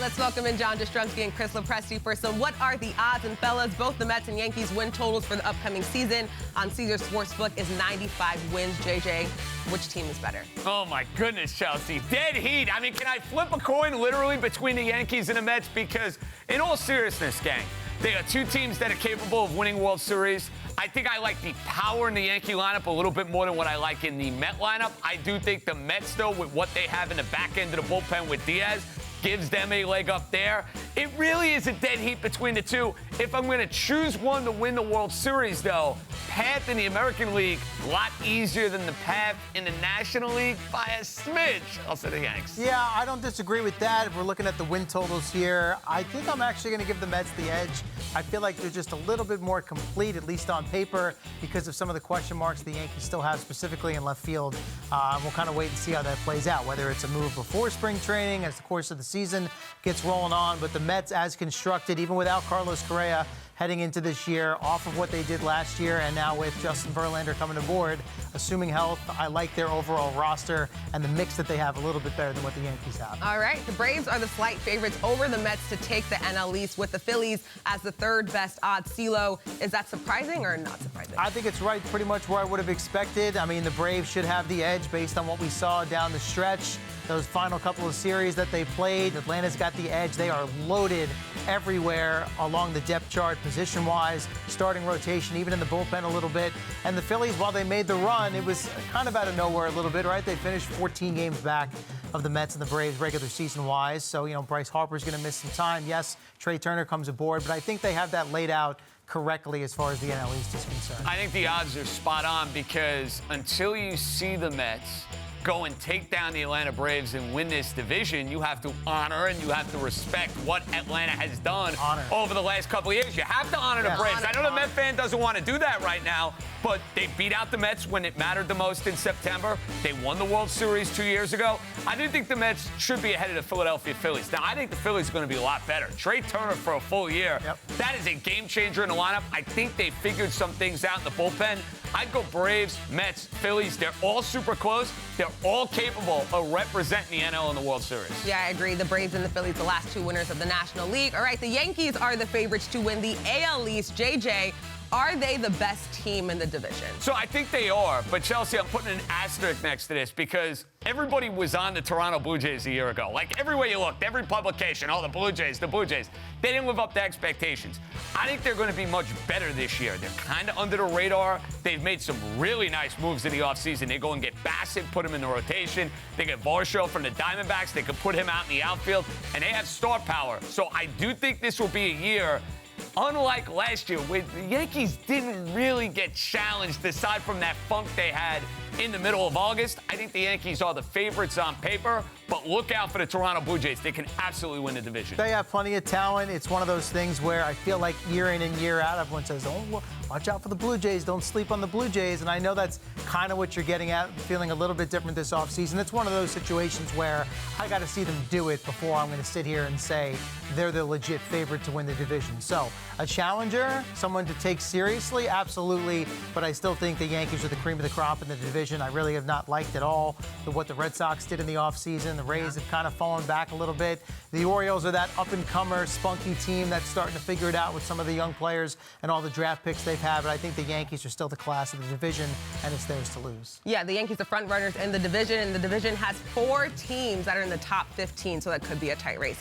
let's welcome in John Jastremski and Chris Lopresti for some What Are the Odds? And fellas, both the Mets and Yankees win totals for the upcoming season on Caesars Sportsbook is 95 wins. JJ, which team is better? Oh, my goodness, Chelsea. Dead heat. I mean, can I flip a coin literally between the Yankees and the Mets? Because in all seriousness, gang, they are two teams that are capable of winning World Series. I think I like the power in the Yankee lineup a little bit more than what I like in the Met lineup. I do think the Mets, though, with what they have in the back end of the bullpen with Diaz, gives them a leg up there. It really is a dead heat between the two. If I'm going to choose one to win the World Series, though, path in the American League, a lot easier than the path in the National League by a smidge. I'll say the Yanks. Yeah, I don't disagree with that. If we're looking at the win totals here, I think I'm actually going to give the Mets the edge. I feel like they're just a little bit more complete, at least on paper, because of some of the question marks the Yankees still have, specifically in left field. We'll kind of wait and see how that plays out, whether it's a move before spring training as the course of the season gets rolling on. But the Mets, as constructed, even without Carlos Correa heading into this year, off of what they did last year, and now with Justin Verlander coming aboard, assuming health, I like their overall roster and the mix that they have a little bit better than what the Yankees have. All right, the Braves are the slight favorites over the Mets to take the NL East, with the Phillies as the third best odds. CeeLo, is that surprising or not surprising? I think it's right pretty much where I would have expected. I mean, the Braves should have the edge based on what we saw down the stretch. Those final couple of series that they played, Atlanta's got the edge. They are loaded everywhere along the depth chart, position-wise, starting rotation, even in the bullpen a little bit. And the Phillies, while they made the run, it was kind of out of nowhere a little bit, right? They finished 14 games back of the Mets and the Braves regular season-wise. So, Bryce Harper's going to miss some time. Yes, Trey Turner comes aboard, but I think they have that laid out correctly as far as the NL East is concerned. I think the odds are spot on, because until you see the Mets go and take down the Atlanta Braves and win this division, you have to honor and you have to respect what Atlanta has done over the last couple of years. You have to honor the Braves. I know the Met fan doesn't want to do that right now, but they beat out the Mets when it mattered the most in September. They won the World Series 2 years ago. I do think the Mets should be ahead of the Philadelphia Phillies. Now, I think the Phillies are going to be a lot better. Trey Turner for a full year, that is a game changer in the lineup. I think they figured some things out in the bullpen. I'd go Braves, Mets, Phillies. They're all super close. They're all capable of representing the NL in the World Series. Yeah, I agree. The Braves and the Phillies, the last two winners of the National League. All right, the Yankees are the favorites to win the AL East. JJ, are they the best team in the division? So I think they are, but Chelsea, I'm putting an asterisk next to this because everybody was on the Toronto Blue Jays a year ago. Like, everywhere you looked, every publication, the Blue Jays. They didn't live up to expectations. I think they're going to be much better this year. They're kind of under the radar. They've made some really nice moves in the offseason. They go and get Bassett, put him in the rotation. They get Varsho from the Diamondbacks. They could put him out in the outfield, and they have star power. So I do think this will be a year, unlike last year, where the Yankees didn't really get challenged aside from that funk they had in the middle of August. I think the Yankees are the favorites on paper, but look out for the Toronto Blue Jays. They can absolutely win the division. They have plenty of talent. It's one of those things where I feel like year in and year out, everyone says, oh, watch out for the Blue Jays. Don't sleep on the Blue Jays. And I know that's kind of what you're getting at, feeling a little bit different this offseason. It's one of those situations where I got to see them do it before I'm going to sit here and say they're the legit favorite to win the division. So a challenger, someone to take seriously, absolutely. But I still think the Yankees are the cream of the crop in the division. I really have not liked at all what the Red Sox did in the offseason. The Rays have kind of fallen back a little bit. The Orioles are that up-and-comer, spunky team that's starting to figure it out with some of the young players and all the draft picks they've had. But I think the Yankees are still the class of the division, and it's theirs to lose. Yeah, the Yankees are front runners in the division, and the division has 4 teams that are in the top 15, so that could be a tight race.